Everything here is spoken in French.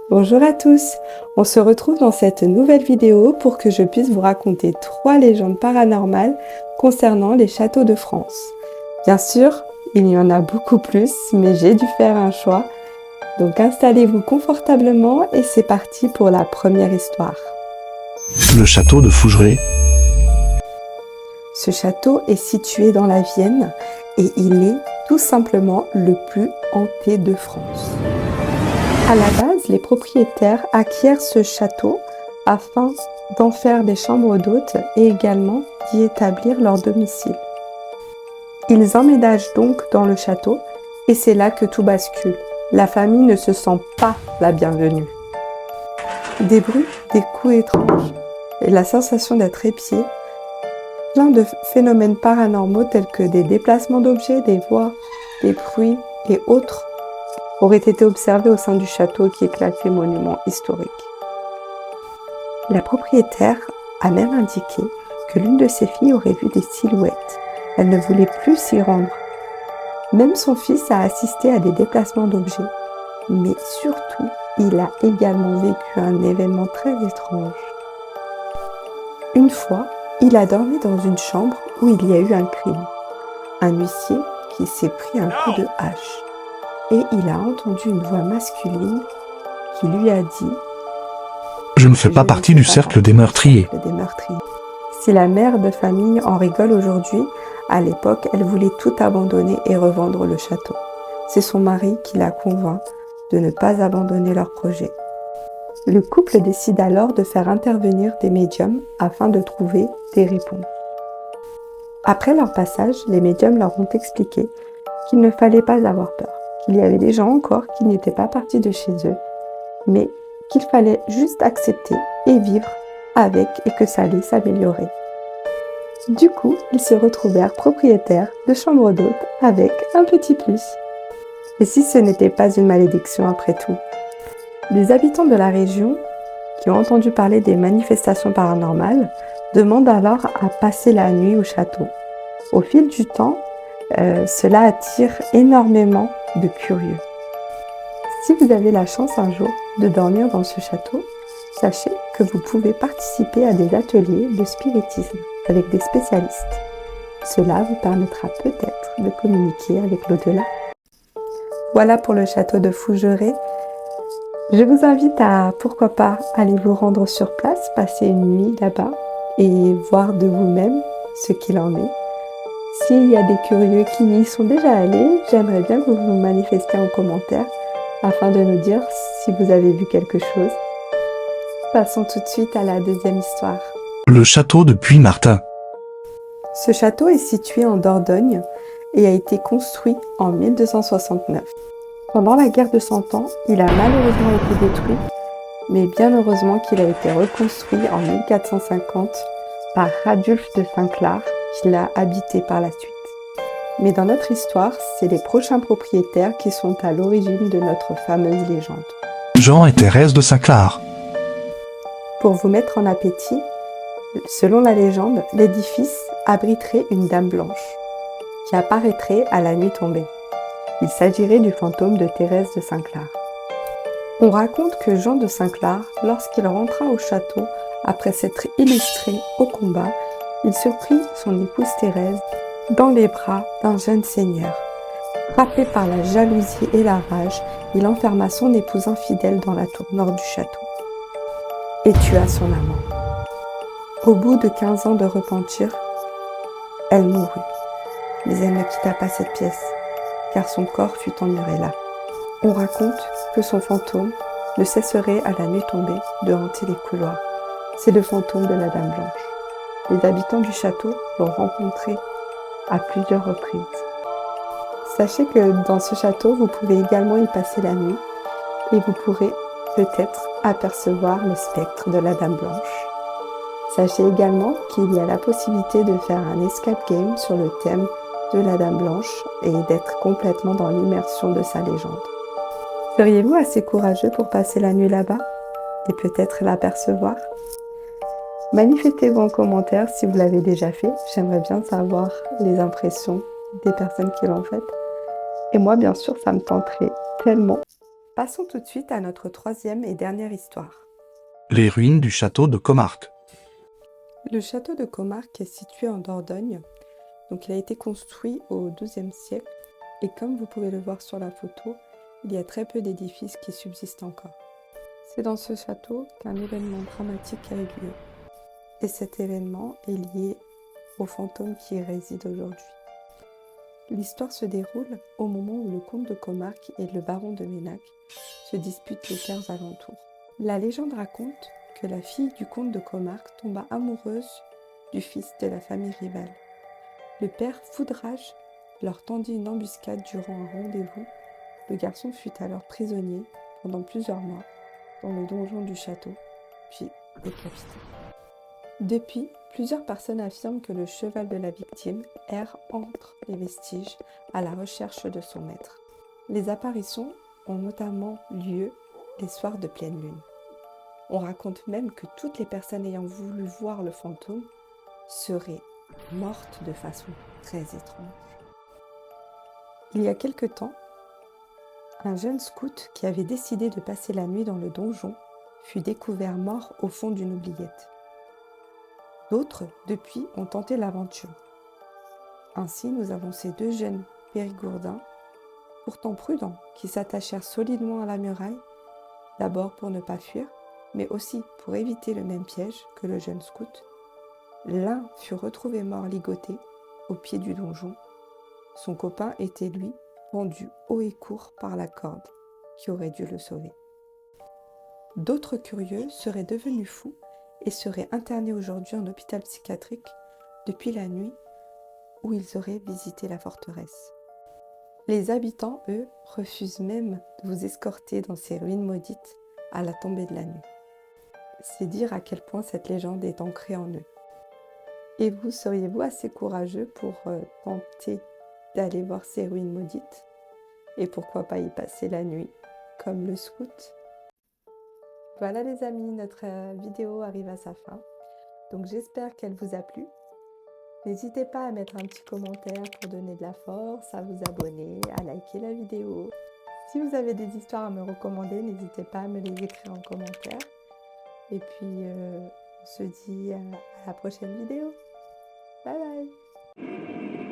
Bonjour à tous, on se retrouve dans cette nouvelle vidéo pour que je puisse vous raconter 3 légendes paranormales concernant les châteaux de France. Bien sûr, il y en a beaucoup plus, mais j'ai dû faire un choix. Donc installez-vous confortablement et c'est parti pour la première histoire. Le château de Fougeray. Ce château est situé dans la Vienne et il est tout simplement le plus hanté de France. À la base, les propriétaires acquièrent ce château afin d'en faire des chambres d'hôtes et également d'y établir leur domicile. Ils emménagent donc dans le château et c'est là que tout bascule. La famille ne se sent pas la bienvenue. Des bruits, des coups étranges et la sensation d'être épié, plein de phénomènes paranormaux tels que des déplacements d'objets, des voix, des bruits et autres auraient été observés au sein du château qui est classé monument historique. La propriétaire a même indiqué que l'une de ses filles aurait vu des silhouettes. Elle ne voulait plus s'y rendre. Même son fils a assisté à des déplacements d'objets, mais surtout, il a également vécu un événement très étrange. Une fois, il a dormi dans une chambre où il y a eu un crime. Un huissier qui s'est pris un coup de hache. Et il a entendu une voix masculine qui lui a dit « Je ne fais pas partie du cercle des meurtriers. » Si la mère de famille en rigole aujourd'hui, à l'époque, elle voulait tout abandonner et revendre le château. C'est son mari qui la convainc de ne pas abandonner leur projet. Le couple décide alors de faire intervenir des médiums afin de trouver des réponses. Après leur passage, les médiums leur ont expliqué qu'il ne fallait pas avoir peur, qu'il y avait des gens encore qui n'étaient pas partis de chez eux, mais qu'il fallait juste accepter et vivre avec et que ça allait s'améliorer. Du coup, ils se retrouvèrent propriétaires de chambres d'hôtes avec un petit plus. Et si ce n'était pas une malédiction après tout? Les habitants de la région, qui ont entendu parler des manifestations paranormales, demandent alors à passer la nuit au château. Au fil du temps, cela attire énormément de curieux. Si vous avez la chance un jour de dormir dans ce château, sachez que vous pouvez participer à des ateliers de spiritisme avec des spécialistes. Cela vous permettra peut-être de communiquer avec l'au-delà. Voilà pour le château de Fougeray. Je vous invite à, pourquoi pas, aller vous rendre sur place, passer une nuit là-bas et voir de vous-même ce qu'il en est. S'il y a des curieux qui y sont déjà allés, j'aimerais bien que vous vous manifestiez en commentaire afin de nous dire si vous avez vu quelque chose. Passons tout de suite à la deuxième histoire. Le château de Puy-Martin. Ce château est situé en Dordogne et a été construit en 1269. Pendant la guerre de 100 ans, il a malheureusement été détruit, mais bien heureusement qu'il a été reconstruit en 1450 par Radulf de Saint-Clar, qui l'a habité par la suite. Mais dans notre histoire, c'est les prochains propriétaires qui sont à l'origine de notre fameuse légende. Jean et Thérèse de Saint-Clar. Pour vous mettre en appétit, selon la légende, l'édifice abriterait une dame blanche qui apparaîtrait à la nuit tombée. Il s'agirait du fantôme de Thérèse de Saint-Clar. On raconte que Jean de Saint-Clar, lorsqu'il rentra au château après s'être illustré au combat, il surprit son épouse Thérèse dans les bras d'un jeune seigneur. Frappé par la jalousie et la rage, il enferma son épouse infidèle dans la tour nord du château et tua son amant. Au bout de 15 ans de repentir, elle mourut, mais elle ne quitta pas cette pièce, car son corps fut emmuré là. On raconte que son fantôme ne cesserait à la nuit tombée de hanter les couloirs. C'est le fantôme de la Dame Blanche. Les habitants du château l'ont rencontré à plusieurs reprises. Sachez que dans ce château, vous pouvez également y passer la nuit et vous pourrez peut-être apercevoir le spectre de la Dame Blanche. Sachez également qu'il y a la possibilité de faire un escape game sur le thème de la Dame Blanche et d'être complètement dans l'immersion de sa légende. Seriez-vous assez courageux pour passer la nuit là-bas et peut-être l'apercevoir? Manifestez-vous en commentaire si vous l'avez déjà fait. J'aimerais bien savoir les impressions des personnes qui l'ont fait. Et moi, bien sûr, ça me tenterait tellement. Passons tout de suite à notre troisième et dernière histoire. Les ruines du château de Comarque. Le château de Comarque est situé en Dordogne. Donc, il a été construit au XIIe siècle et comme vous pouvez le voir sur la photo, il y a très peu d'édifices qui subsistent encore. C'est dans ce château qu'un événement dramatique a eu lieu. Et cet événement est lié au fantôme qui y réside aujourd'hui. L'histoire se déroule au moment où le comte de Comarque et le baron de Ménac se disputent les terres alentours. La légende raconte que la fille du comte de Comarque tomba amoureuse du fils de la famille rivale. Le père Foudrage leur tendit une embuscade durant un rendez-vous. Le garçon fut alors prisonnier pendant plusieurs mois dans le donjon du château, puis décapité. Depuis, plusieurs personnes affirment que le cheval de la victime erre entre les vestiges à la recherche de son maître. Les apparitions ont notamment lieu les soirs de pleine lune. On raconte même que toutes les personnes ayant voulu voir le fantôme seraient mortes de façon très étrange. Il y a quelque temps, un jeune scout qui avait décidé de passer la nuit dans le donjon fut découvert mort au fond d'une oubliette. D'autres, depuis, ont tenté l'aventure. Ainsi, nous avons ces deux jeunes périgourdins, pourtant prudents, qui s'attachèrent solidement à la muraille, d'abord pour ne pas fuir, mais aussi pour éviter le même piège que le jeune scout. L'un fut retrouvé mort ligoté au pied du donjon. Son copain était, lui, pendu haut et court par la corde qui aurait dû le sauver. D'autres curieux seraient devenus fous et seraient internés aujourd'hui en hôpital psychiatrique depuis la nuit où ils auraient visité la forteresse. Les habitants, eux, refusent même de vous escorter dans ces ruines maudites à la tombée de la nuit. C'est dire à quel point cette légende est ancrée en eux. Et vous, seriez-vous assez courageux pour tenter d'aller voir ces ruines maudites? Et pourquoi pas y passer la nuit, comme le scout? Voilà les amis, notre vidéo arrive à sa fin. Donc j'espère qu'elle vous a plu. N'hésitez pas à mettre un petit commentaire pour donner de la force, à vous abonner, à liker la vidéo. Si vous avez des histoires à me recommander, n'hésitez pas à me les écrire en commentaire. Et puis, on se dit à la prochaine vidéo. Bye bye!